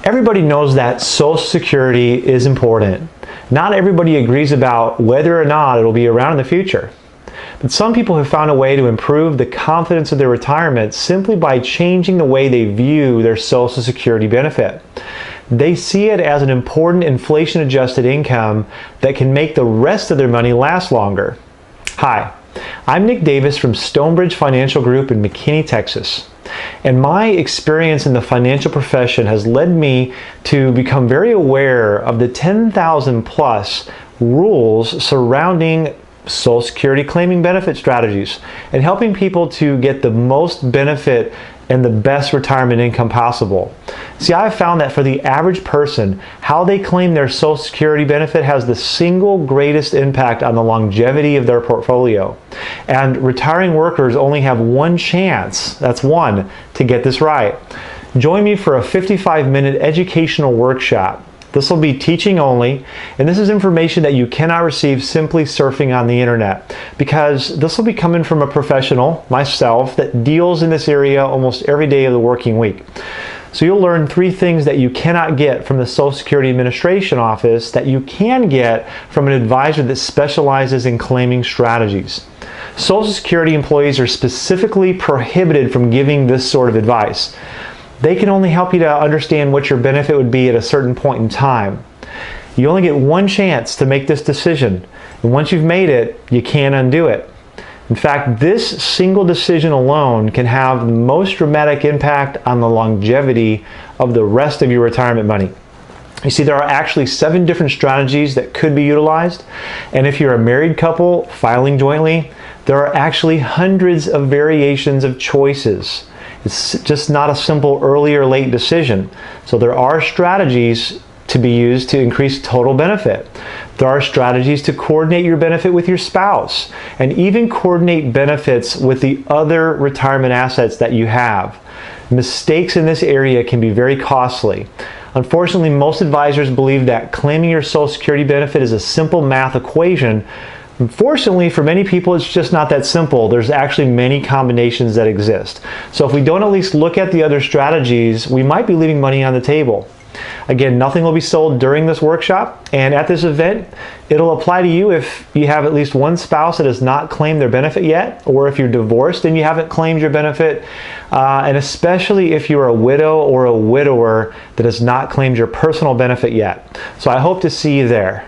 Everybody knows that Social Security is important. Not everybody agrees about whether or not it'll be around in the future. But some people have found a way to improve the confidence of their retirement simply by changing the way they view their Social Security benefit. They see it as an important inflation-adjusted income that can make the rest of their money last longer. Hi, I'm Nick Davis from Stonebridge Financial Group in McKinney, Texas. And my experience in the financial profession has led me to become very aware of the 10,000 plus rules surrounding Social Security claiming benefit strategies and helping people to get the most benefit and the best retirement income possible. See, I've found that for the average person, how they claim their Social Security benefit has the single greatest impact on the longevity of their portfolio. And retiring workers only have one chance, that's one, to get this right. Join me for a 55-minute educational workshop. This will be teaching only, and this is information that you cannot receive simply surfing on the internet, because this will be coming from a professional, myself, that deals in this area almost every day of the working week. So you'll learn 3 things that you cannot get from the Social Security Administration office that you can get from an advisor that specializes in claiming strategies. Social Security employees are specifically prohibited from giving this sort of advice. They can only help you to understand what your benefit would be at a certain point in time. You only get one chance to make this decision, and once you've made it, you can't undo it. In fact, this single decision alone can have the most dramatic impact on the longevity of the rest of your retirement money. You see, there are actually 7 different strategies that could be utilized, and if you're a married couple filing jointly, there are actually hundreds of variations of choices. It's just not a simple early or late decision. So there are strategies to be used to increase total benefit. There are strategies to coordinate your benefit with your spouse and even coordinate benefits with the other retirement assets that you have. Mistakes in this area can be very costly. Unfortunately, most advisors believe that claiming your Social Security benefit is a simple math equation. Unfortunately, for many people, it's just not that simple. There's actually many combinations that exist. So if we don't at least look at the other strategies, we might be leaving money on the table. Again, nothing will be sold during this workshop, and at this event, it'll apply to you if you have at least one spouse that has not claimed their benefit yet, or if you're divorced and you haven't claimed your benefit, and especially if you're a widow or a widower that has not claimed your personal benefit yet. So I hope to see you there.